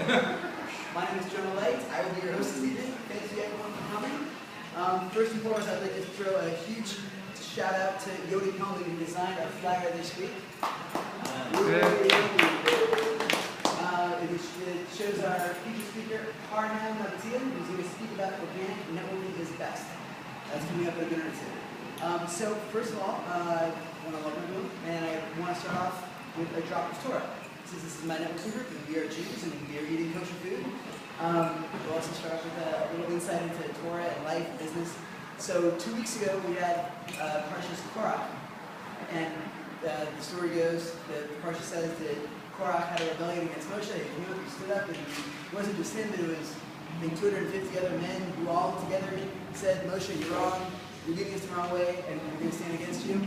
My name is JBNLA. I will be your host this evening. Thank you everyone for coming. First and foremost, I'd like to throw a huge shout out to Yodi Coleman, who designed our flyer this week. It shows our featured speaker, Parham Nabatian, who's going to speak about organic networking is best. That's coming up at dinner too. So first of all, I want to welcome everyone, and I want to start off with a drop of Torah. Since this is my networking group, and we are Jews, and we are eating kosher food, we'll also start off with a little insight into Torah and life, business. So 2 weeks ago, we had Parshas Korach, and the story goes that the Parsha says that Korach had a rebellion against Moshe. He came up, he stood up, and it wasn't just him, but it was, I think, 250 other men who all together said, Moshe, you're wrong, you're leading us the wrong way, and we're going to stand against you.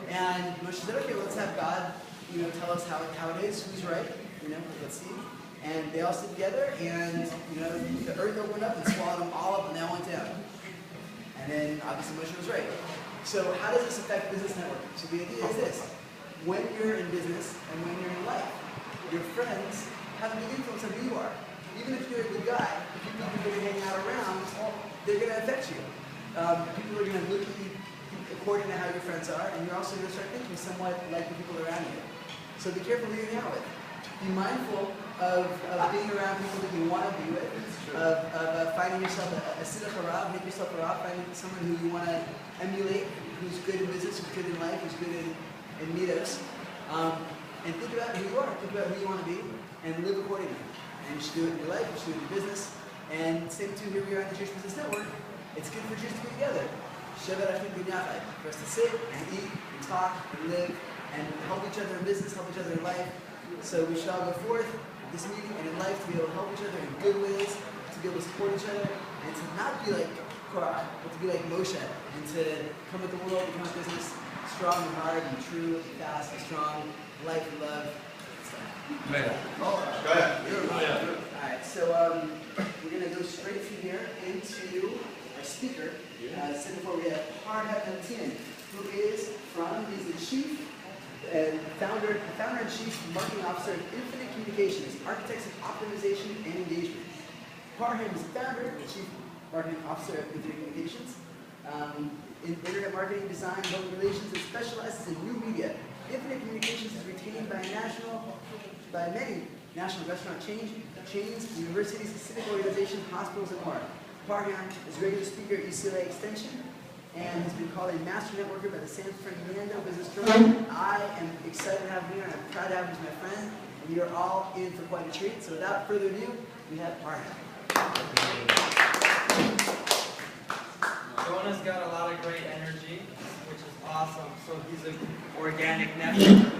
And Moshe said, okay, well, let's have God, tell us how it is, who's right, let's see. And they all stood together, and, the earth opened up and swallowed them all up, and they all went down. And then, obviously, Moshe was right. So how does this affect business networking? So the idea is this. When you're in business and when you're in life, your friends have a big influence on who you are. Even if you're a good guy, the people you're going to hang out around, they're going to affect you. People are going to look at you according to how your friends are, and you're also going to start thinking somewhat like the people around you. So be careful who you hang out with. Be mindful of being around people that you want to be with, of finding yourself a sidduch harav, make yourself a rav, finding someone who you want to emulate, who's good in business, who's good in life, who's good in meetups. And think about who you are, think about who you want to be, and live accordingly. And you should do it in your life, you should do it in your business. And same too, here we are in the Jewish Business Network. It's good for Jews to be together. For us to sit and eat and talk and live and help each other in business, help each other in life. So we should all go forth this meeting and in life to be able to help each other in good ways, to be able to support each other, and to not be like Korah, but to be like Moshe, and to come with the world, become a business strong and hard and true and fast and strong, life and love. Man. Go ahead. Alright, so we're going to go straight from here into our speaker. As I said before, we have Parham Nabatian, who is he's the chief and founder and chief marketing officer of Infinite Communications, architects of optimization and engagement. Parham is founder and chief marketing officer of Infinite Communications. In internet marketing, design, public relations, and specializes in new media. Infinite Communications is retained by many national restaurant chains, universities, civic organizations, hospitals, and more. Parham is a regular speaker at UCLA Extension and has been called a master networker by the San Fernando Business Journal. I am excited to have him here, and I'm proud to have him as my friend, and you're all in for quite a treat. So without further ado, we have Parham. Jonah's got a lot of great energy, which is awesome. So he's an organic networker.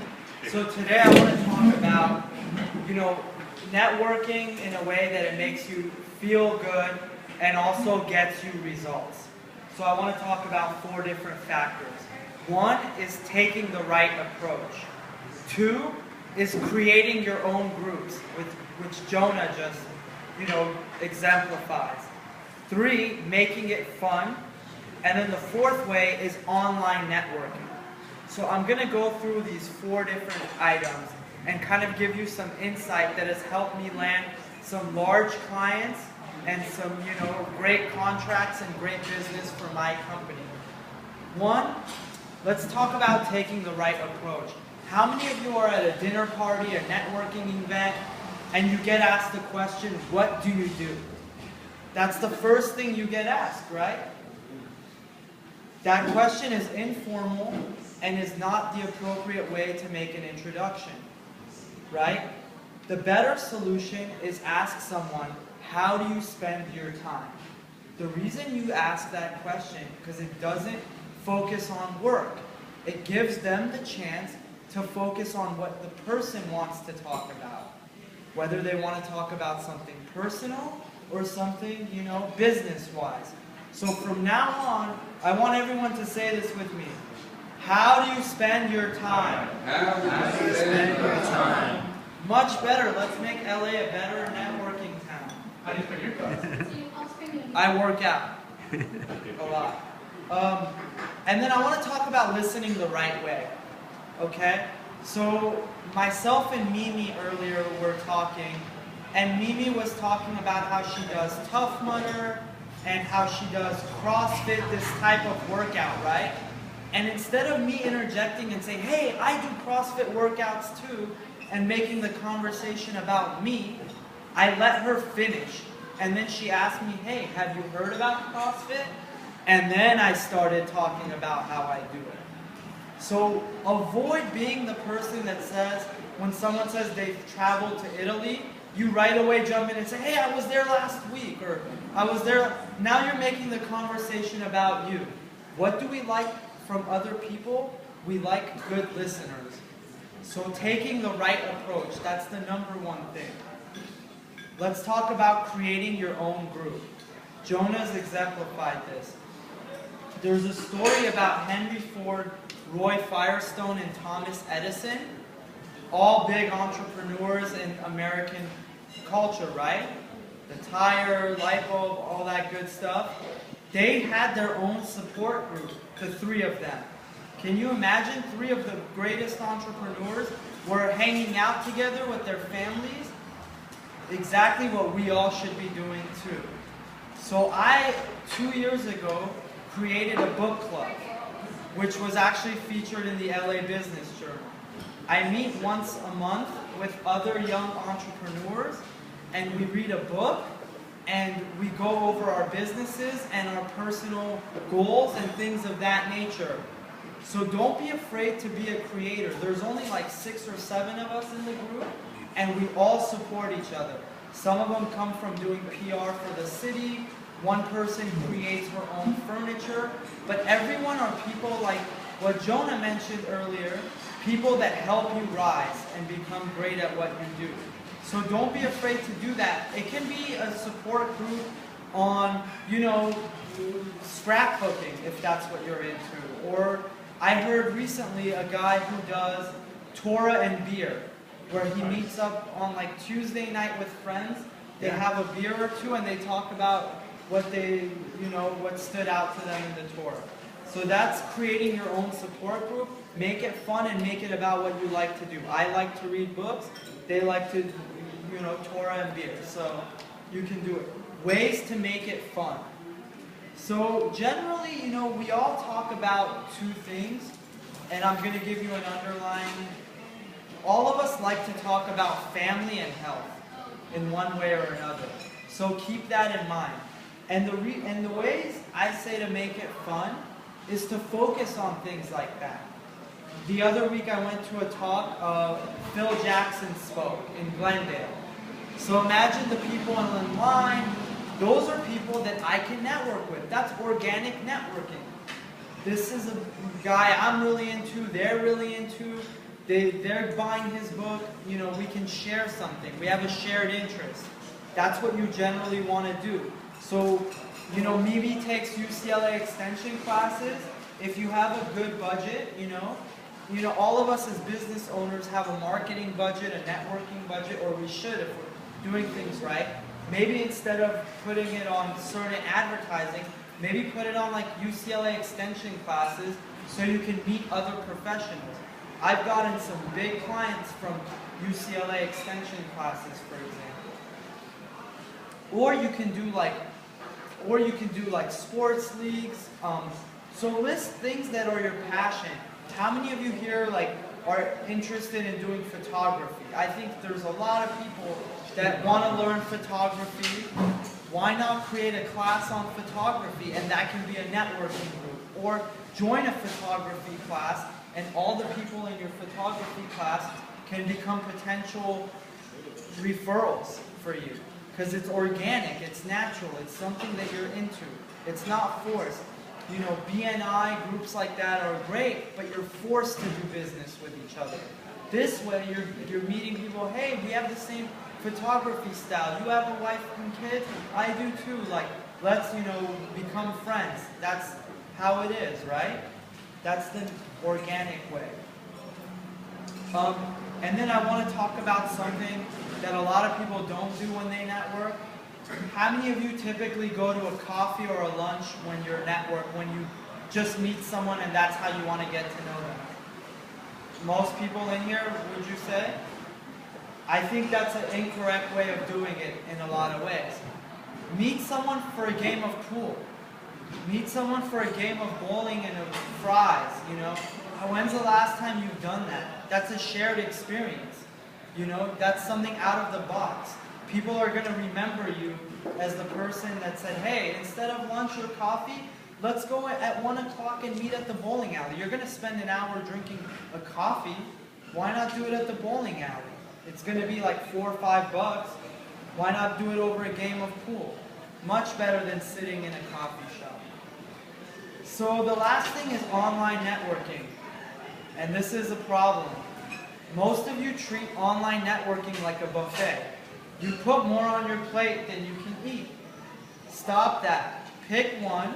So today I want to talk about, networking in a way that it makes you feel good and also gets you results. So I want to talk about 4 different factors. 1 is taking the right approach. 2 is creating your own groups, which Jonah just, exemplifies. 3, making it fun. And then the 4th way is online networking. So I'm going to go through these 4 different items and kind of give you some insight that has helped me land some large clients and some, great contracts and great business for my company. 1, let's talk about taking the right approach. How many of you are at a dinner party, a networking event, and you get asked the question, what do you do? That's the first thing you get asked, right? That question is informal and is not the appropriate way to make an introduction, right? The better solution is ask someone, how do you spend your time? The reason you ask that question, because it doesn't focus on work. It gives them the chance to focus on what the person wants to talk about. Whether they want to talk about something personal or something, business-wise. So from now on, I want everyone to say this with me. How do you spend your time? How do you spend your time? Much better. Let's make LA a better networking town. How do you spend your time? I work out a lot. And then I want to talk about listening the right way. Okay? So myself and Mimi earlier were talking, and Mimi was talking about how she does Tough Mudder and how she does CrossFit, this type of workout, right? And instead of me interjecting and saying, hey, I do CrossFit workouts too, and making the conversation about me, I let her finish. And then she asked me, hey, have you heard about CrossFit? And then I started talking about how I do it. So avoid being the person that says, when someone says they've traveled to Italy, you right away jump in and say, hey, I was there last week, or I was there. Now you're making the conversation about you. What do we like from other people? We like good listeners. So taking the right approach, that's the number one thing. Let's talk about creating your own group. Jonah's exemplified this. There's a story about Henry Ford, Roy Firestone, and Thomas Edison, all big entrepreneurs in American culture, right? The tire, light bulb, all that good stuff. They had their own support group, the three of them. Can you imagine three of the greatest entrepreneurs were hanging out together with their families? Exactly what we all should be doing too. So I, 2 years ago, created a book club, which was actually featured in the LA Business Journal. I meet once a month with other young entrepreneurs, and we read a book, and we go over our businesses and our personal goals and things of that nature. So don't be afraid to be a creator. There's only like 6 or 7 of us in the group, and we all support each other. Some of them come from doing PR for the city. One person creates her own furniture. But everyone are people like what Jonah mentioned earlier, people that help you rise and become great at what you do. So don't be afraid to do that. It can be a support group on, scrapbooking, if that's what you're into. Or I heard recently a guy who does Torah and beer, where he meets up on like Tuesday night with friends. They have a beer or two and they talk about what they, what stood out to them in the Torah. So that's creating your own support group. Make it fun and make it about what you like to do. I like to read books. They like to, Torah and beer. So you can do it. Ways to make it fun. So generally, we all talk about 2 things, and I'm going to give you an underline. All of us like to talk about family and health in one way or another. So keep that in mind. And the ways I say to make it fun is to focus on things like that. The other week I went to a talk, Phil Jackson spoke in Glendale. So imagine the people in line. Those are people that I can network with. That's organic networking. This is a guy I'm really into, they're really into. They're buying his book. We can share something. We have a shared interest. That's what you generally want to do. So, Mimi takes UCLA extension classes. If you have a good budget, all of us as business owners have a marketing budget, a networking budget, or we should if we're doing things right. Maybe instead of putting it on certain advertising, maybe put it on like UCLA extension classes so you can meet other professionals. I've gotten some big clients from UCLA extension classes, for example. Or you can do like sports leagues. So list things that are your passion. How many of you here are interested in doing photography? I think there's a lot of people that want to learn photography. Why not create a class on photography, and that can be a networking group? Or join a photography class, and all the people in your photography class can become potential referrals for you. Because it's organic, it's natural, it's something that you're into. It's not forced. BNI, groups like that are great, but you're forced to do business with each other. This way, you're meeting people, hey, we have the same photography style. You have a wife and kids? I do too. Let's, become friends. That's how it is, right? That's the organic way. And then I want to talk about something that a lot of people don't do when they network. How many of you typically go to a coffee or a lunch when you're when you just meet someone and that's how you want to get to know them? Most people in here, would you say? I think that's an incorrect way of doing it in a lot of ways. Meet someone for a game of pool. Meet someone for a game of bowling and of fries, you know. When's the last time you've done that? That's a shared experience. You know, that's something out of the box. People are going to remember you as the person that said, hey, instead of lunch or coffee, let's go at 1 o'clock and meet at the bowling alley. You're going to spend an hour drinking a coffee. Why not do it at the bowling alley? It's going to be like $4 or $5. Why not do it over a game of pool? Much better than sitting in a coffee shop. So the last thing is online networking. And this is a problem. Most of you treat online networking like a buffet. You put more on your plate than you can eat. Stop that. Pick one.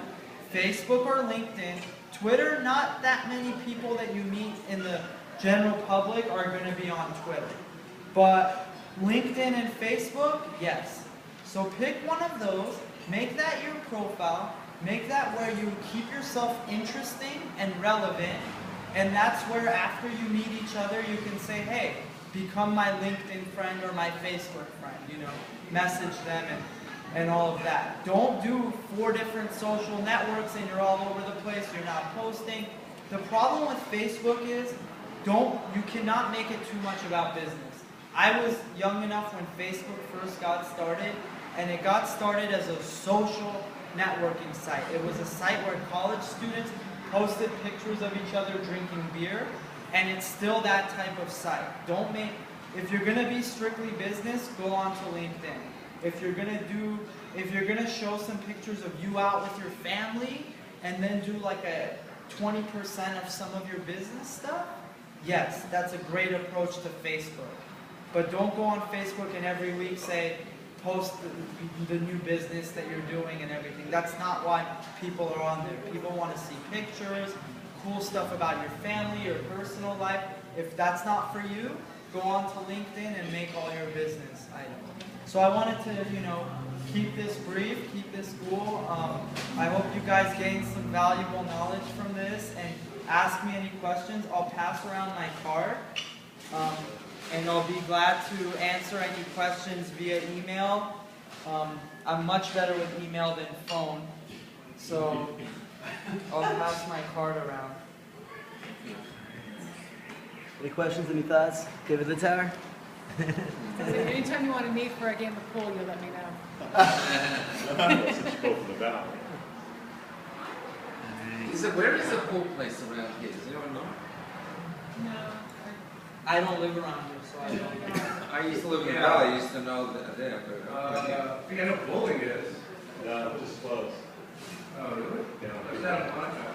Facebook or LinkedIn. Twitter, not that many people that you meet in the general public are going to be on Twitter. But LinkedIn and Facebook, yes. So pick one of those, make that your profile, make that where you keep yourself interesting and relevant, and that's where after you meet each other you can say, hey, become my LinkedIn friend or my Facebook friend, you know, message them and all of that. Don't do 4 different social networks and you're all over the place, you're not posting. The problem with Facebook is you cannot make it too much about business. I was young enough when Facebook first got started, and it got started as a social networking site. It was a site where college students posted pictures of each other drinking beer, and it's still that type of site. If you're gonna be strictly business, go on to LinkedIn. If you're gonna show some pictures of you out with your family, and then do like a 20% of some of your business stuff, yes, that's a great approach to Facebook. But don't go on Facebook and every week post the new business that you're doing and everything. That's not why people are on there. People want to see pictures, cool stuff about your family, your personal life. If that's not for you, go on to LinkedIn and make all your business items. So I wanted to, you know, keep this brief, keep this cool. I hope you guys gained some valuable knowledge from this and ask me any questions. I'll pass around my card. And I'll be glad to answer any questions via email. I'm much better with email than phone, so I'll pass my card around. Any questions, any thoughts? David the Tower? Anytime you want to meet for a game of pool, you'll let me know. Since you go from the valley. Where is the pool place around here? Does anyone know? No. I don't live around here, so I don't know. I used to live in the valley. I used to know that there. I think I know bowling is. No, just close. Oh, really? Yeah. Is that on Monaco?